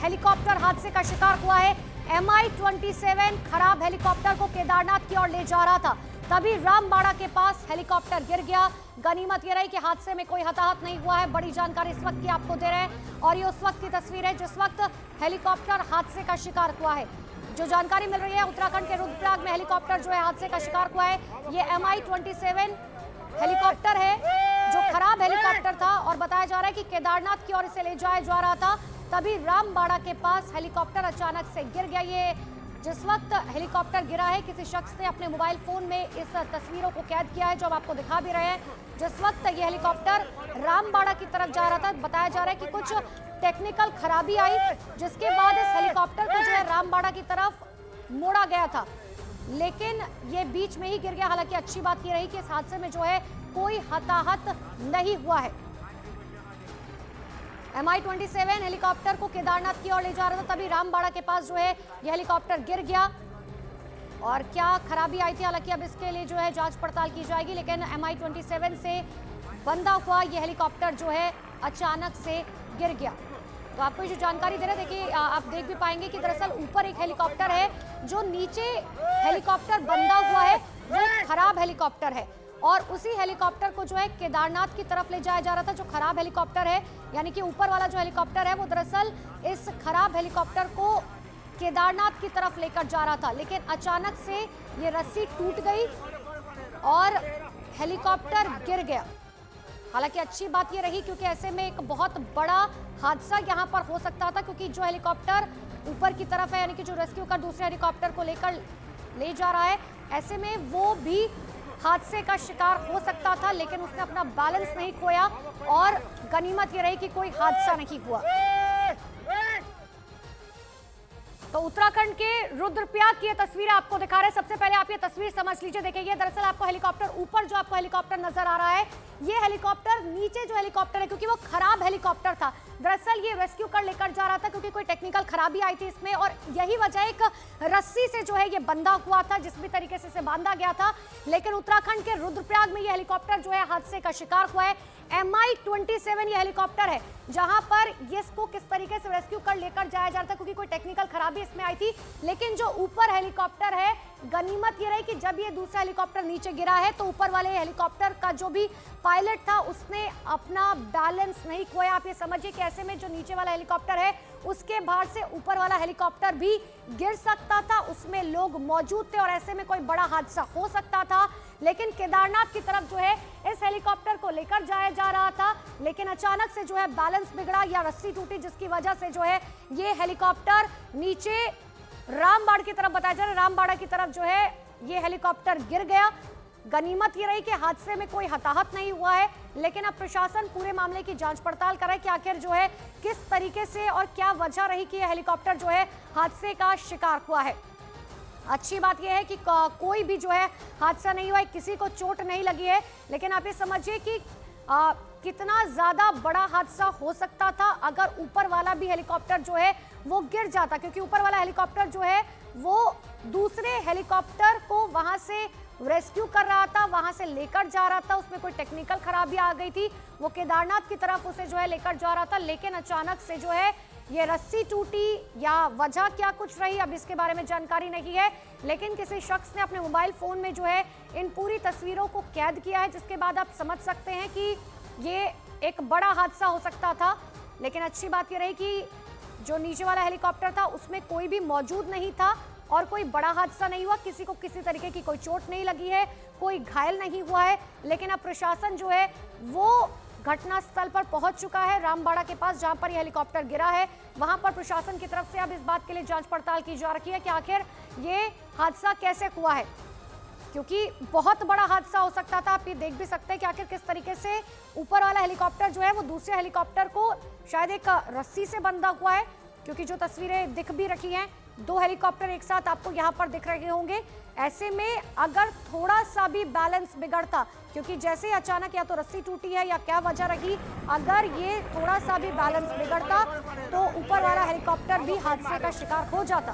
Helicopter हादसे का शिकार हुआ है। MI-27 खराब हेलीकॉप्टर को केदारनाथ की ओर ले जा रहा था, तभी रामबाड़ा के पास हेलीकॉप्टर गिर गया। गनीमत ये रही कि हादसे में कोई हताहत नहीं हुआ है। बड़ी जानकारी इस वक्त की आपको दे रहे हैं और ये उस वक्त की तस्वीर है जिस वक्त हेलीकॉप्टर हादसे का शिकार हुआ है। जो जानकारी मिल रही है, उत्तराखंड के रुद्रप्रयाग में हेलीकॉप्टर जो है हादसे का शिकार हुआ है। ये MI-27 हेलीकॉप्टर है जो खराब हेलीकॉप्टर था और बताया जा रहा है कि केदारनाथ की ओर इसे ले जाया जा रहा था, तभी रामबाड़ा के पास हेलीकॉप्टर अचानक से गिर गया। ये जिस वक्त हेलीकॉप्टर गिरा है, किसी शख्स ने अपने मोबाइल फोन में इस तस्वीरों को कैद किया है जो हम आपको दिखा भी रहे हैं। जिस वक्त ये हेलीकॉप्टर रामबाड़ा की तरफ जा रहा था, बताया जा रहा है कि कुछ टेक्निकल खराबी आई, जिसके बाद इस हेलीकॉप्टर को जो है रामबाड़ा की तरफ मोड़ा गया था, लेकिन ये बीच में ही गिर गया। हालांकि अच्छी बात ये रही कि इस हादसे में जो है कोई हताहत नहीं हुआ है। MI-27 हेलीकॉप्टर को केदारनाथ की ओर ले जा रहा था, तभी रामबाड़ा के पास जो है यह हेलीकॉप्टर गिर गया। और क्या खराबी आई थी, हालांकि अब इसके लिए जो है जांच पड़ताल की जाएगी, लेकिन MI-27 से बंधा हुआ यह हेलीकॉप्टर जो है अचानक से गिर गया। तो आपको जो जानकारी दे रहे हैं, देखिए आप देख भी पाएंगे कि दरअसल ऊपर एक हेलीकॉप्टर है, जो नीचे हेलीकॉप्टर बंधा हुआ है वो खराब हेलीकॉप्टर है और उसी हेलीकॉप्टर को जो है केदारनाथ की तरफ ले जाया जा रहा था। जो खराब हेलीकॉप्टर है, यानी कि ऊपर वाला जो हेलीकॉप्टर है वो दरअसल इस खराब हेलीकॉप्टर को केदारनाथ की तरफ लेकर जा रहा था, लेकिन अचानक से ये रस्सी टूट गई और हेलीकॉप्टर गिर गया। हालांकि अच्छी बात ये रही क्योंकि ऐसे में एक बहुत बड़ा हादसा यहाँ पर हो सकता था, क्योंकि जो हेलीकॉप्टर ऊपर की तरफ है, यानी कि जो रेस्क्यू कर दूसरे हेलीकॉप्टर को लेकर ले जा रहा है, ऐसे में वो भी हादसे का शिकार हो सकता था, लेकिन उसने अपना बैलेंस नहीं खोया और गनीमत ये रही कि कोई हादसा नहीं हुआ। तो उत्तराखंड के रुद्रप्रयाग की ये तस्वीर आपको दिखा रहे हैं। सबसे पहले आप ये तस्वीर समझ लीजिए। देखिए, ये दरअसल आपको हेलीकॉप्टर, ऊपर जो आपको हेलीकॉप्टर नजर आ रहा है, ये हेलीकॉप्टर नीचे जो हेलीकॉप्टर है, क्योंकि वो खराब हेलीकॉप्टर था, दरअसल ये रेस्क्यू कर लेकर जा रहा था क्योंकि कोई टेक्निकल खराबी आई थी इसमें, और यही वजह एक रस्सी से जो है ये बंधा हुआ था, जिस भी तरीके से इसे बांधा गया था। लेकिन उत्तराखंड के रुद्रप्रयाग में ये हेलीकॉप्टर जो है हादसे का शिकार हुआ है। MI-27 ये हेलीकॉप्टर है जहां पर इसको किस तरीके से रेस्क्यू कर लेकर जाया जा रहा था, क्योंकि कोई टेक्निकल खराबी इसमें आई थी। लेकिन जो ऊपर हेलीकॉप्टर है, गनीमत ये रही कि जब ये दूसरा हेलीकॉप्टर नीचे गिरा है तो ऊपर वाले हेलीकॉप्टर का जो भी पायलट था उसने अपना बैलेंस नहीं खोया। आप ये समझिए कि ऐसे में जो नीचे वाला हेलीकॉप्टर है उसके भार से ऊपर वाला हेलीकॉप्टर भी गिर सकता था, उसमें लोग मौजूद थे और ऐसे में कोई बड़ा हादसा हो सकता था। लेकिन केदारनाथ की तरफ जो है इस हेलीकॉप्टर को लेकर जाया जा रहा था, लेकिन अचानक से जो है बैलेंस बिगड़ा या रस्सी टूटी, जिसकी वजह से जो है ये हेलीकॉप्टर नीचे रामबाड़ की तरफ, बताया जा रहा है रामबाड़ा की तरफ जो है ये हेलीकॉप्टर गिर गया। गनीमत ये रही कि हादसे में कोई हताहत नहीं हुआ है, लेकिन अब प्रशासन पूरे मामले की जांच पड़ताल कर रहा है कि आखिर जो है किस तरीके से और क्या वजह रही कि यह हेलीकॉप्टर जो है हादसे का शिकार हुआ है। अच्छी बात यह है कि कोई भी जो है हादसा नहीं हुआ है, किसी को चोट नहीं लगी है, लेकिन आप ये समझिए कि कितना ज्यादा बड़ा हादसा हो सकता था अगर ऊपर वाला भी हेलीकॉप्टर जो है वो गिर जाता, क्योंकि ऊपर वाला हेलीकॉप्टर जो है वो दूसरे हेलीकॉप्टर को वहां से रेस्क्यू कर रहा था, वहां से लेकर जा रहा था, उसमें कोई टेक्निकल खराबी आ गई थी, वो केदारनाथ की तरफ उसे जो है लेकर जा रहा था, लेकिन अचानक से जो है ये रस्सी टूटी या वजह क्या कुछ रही, अब इसके बारे में जानकारी नहीं है। लेकिन किसी शख्स ने अपने मोबाइल फोन में जो है इन पूरी तस्वीरों को कैद किया है, जिसके बाद आप समझ सकते हैं कि ये एक बड़ा हादसा हो सकता था। लेकिन अच्छी बात ये रही कि जो नीचे वाला हेलीकॉप्टर था उसमें कोई भी मौजूद नहीं था और कोई बड़ा हादसा नहीं हुआ, किसी को किसी तरीके की कोई चोट नहीं लगी है, कोई घायल नहीं हुआ है। लेकिन अब प्रशासन जो है वो घटना स्थल पर पहुंच चुका है, रामबाड़ा के पास जहां पर यह हेलीकॉप्टर गिरा है, वहां पर प्रशासन की तरफ से अब इस बात के लिए जांच पड़ताल की जा रही है कि आखिर ये हादसा कैसे हुआ है, क्योंकि बहुत बड़ा हादसा हो सकता था। आप ये देख भी सकते हैं कि आखिर किस तरीके से ऊपर वाला हेलीकॉप्टर जो है वो दूसरे हेलीकॉप्टर को शायद एक रस्सी से बंधा हुआ है, क्योंकि जो तस्वीरें दिख भी रखी हैं, दो हेलीकॉप्टर एक साथ आपको यहाँ पर दिख रहे होंगे। ऐसे में अगर थोड़ा सा भी बैलेंस बिगड़ता, क्योंकि जैसे अचानक या तो रस्सी टूटी है या क्या वजह रही, अगर ये थोड़ा सा भी बैलेंस बिगड़ता तो ऊपर वाला हेलीकॉप्टर भी हादसे का शिकार हो जाता।